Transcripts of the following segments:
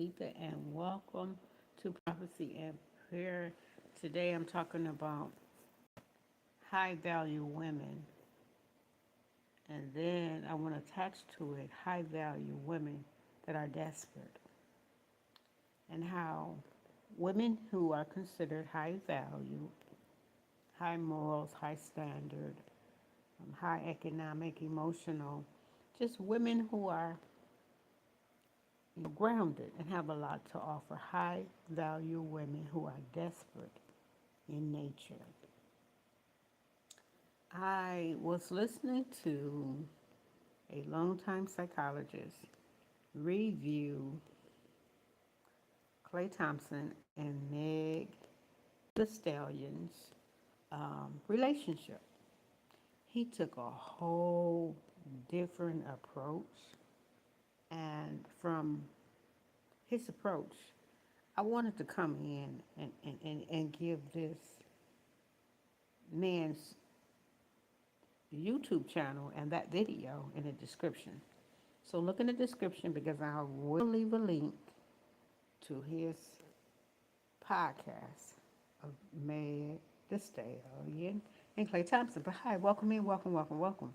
Aretha, and welcome to Prophecy and Prayer. Today I'm talking about high value women, and then I want to attach to it high value women that are desperate, and how women who are considered high value, high morals, high standard, high economic, emotional, just women who are grounded and have a lot to offer. High value women who are desperate in nature. I was listening to a longtime psychologist review Clay Thompson and Meg the Stallion's relationship. He took a whole different approach, and from his approach, I wanted to come in and give this man's YouTube channel and that video in the description. So look in the description because I will leave a link to his podcast of Meg the Stallion and Clay Thompson. But hi, welcome in, welcome.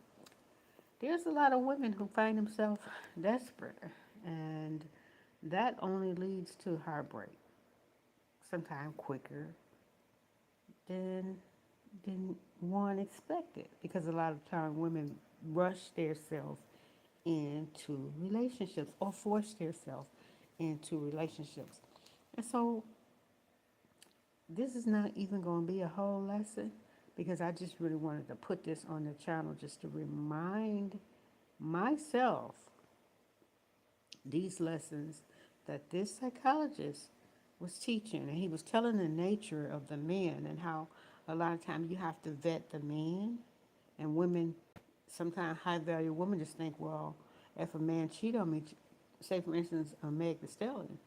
There's a lot of women who find themselves desperate, and that only leads to heartbreak, sometimes quicker than one expected, because a lot of time women rush themselves into relationships or force themselves into relationships. And so this is not even going to be a whole lesson because I just really wanted to put this on the channel just to remind myself these lessons that this psychologist was teaching. And he was telling the nature of the man and how a lot of times you have to vet the man. And women, sometimes high value women just think, well, if a man cheat on me, say for instance, Meg the Stallion,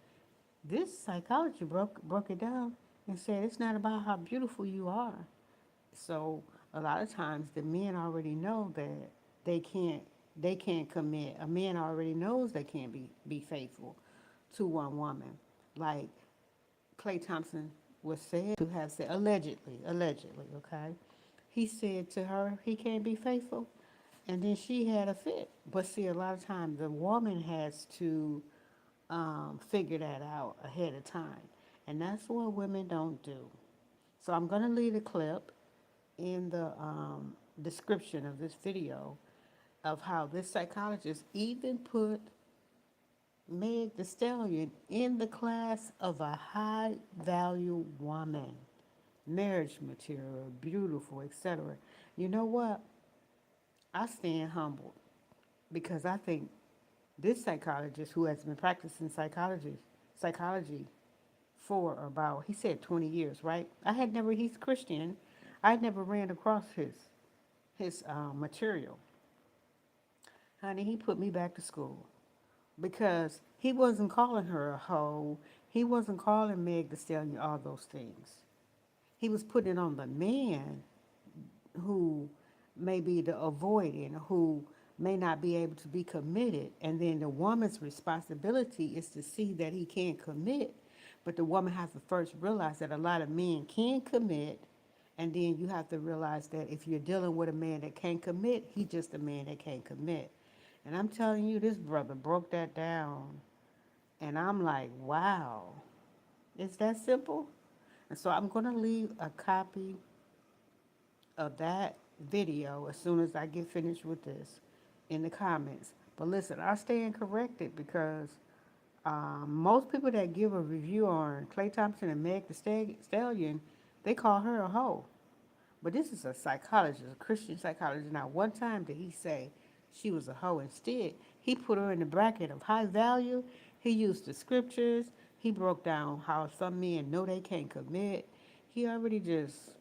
this psychology broke it down and said it's not about how beautiful you are. So a lot of times the men already know that they can't they can't commit. A man already knows they can't be faithful to one woman. Like Clay Thompson was said to have said allegedly, okay? He said to her he can't be faithful, and then she had a fit. But see, a lot of times the woman has to figure that out ahead of time, and that's what women don't do. So I'm gonna leave a clip in the description of this video of how this psychologist even put Meg the Stallion in the class of a high value woman, marriage material, beautiful, etc. You know what? I stand humbled because I think this psychologist who has been practicing psychology for about, he said 20 years, right? He's Christian. I had never ran across his material. Honey, he put me back to school because he wasn't calling her a hoe. He wasn't calling Meg the Stallion all those things. He was putting it on the man who may be the avoidant, who may not be able to be committed. And then the woman's responsibility is to see that he can't commit. But the woman has to first realize that a lot of men can commit. And then you have to realize that if you're dealing with a man that can't commit, he's just a man that can't commit. And I'm telling you, this brother broke that down. And I'm like, wow, it's that simple? And so I'm going to leave a copy of that video as soon as I get finished with this in the comments. But listen, I stand corrected because most people that give a review on Clay Thompson and Meg the Stallion, they call her a hoe. But this is a psychologist, a Christian psychologist. Not one time did he say she was a hoe. Instead, he put her in the bracket of high value. He used the scriptures. He broke down how some men know they can't commit. He already just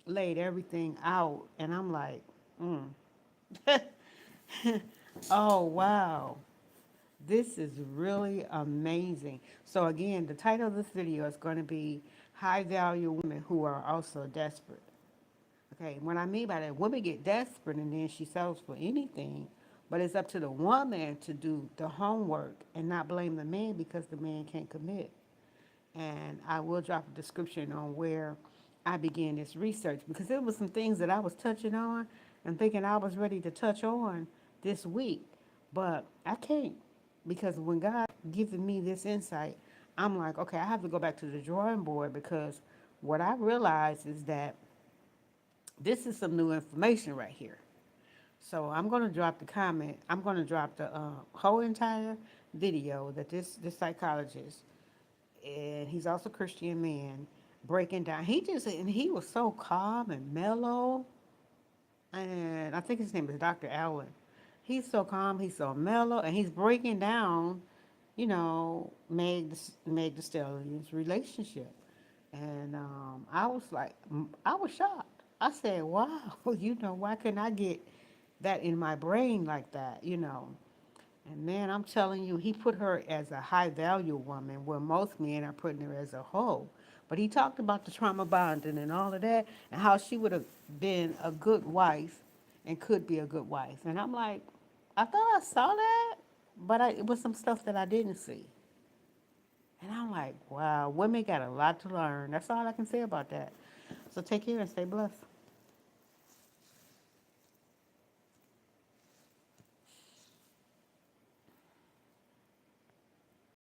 laid everything out. And I'm like, oh, wow. This is really amazing. So again, the title of this video is going to be High Value Women Who Are Also Desperate. Okay, what I mean by that, women get desperate and then she settles for anything. But it's up to the woman to do the homework and not blame the man because the man can't commit. And I will drop a description on where I began this research because there was some things that I was touching on and thinking I was ready to touch on this week, but I can't because when God given me this insight, I'm like, okay, I have to go back to the drawing board because what I realized is that this is some new information right here. So I'm going to drop the comment. I'm going to drop the whole entire video that this psychologist, and he's also a Christian man, breaking down. He was so calm and mellow, and I think his name is Dr. Allen. He's so calm, he's so mellow, and he's breaking down, Meg the Stallion's relationship. And I was like, I was shocked. I said, wow, why couldn't I get that in my brain like that? And man, I'm telling you, he put her as a high value woman where most men are putting her as a hoe. But he talked about the trauma bonding and all of that and how she would have been a good wife and could be a good wife. And I'm like, I thought I saw that, but it was some stuff that I didn't see. And I'm like, wow, women got a lot to learn. That's all I can say about that. So take care and stay blessed.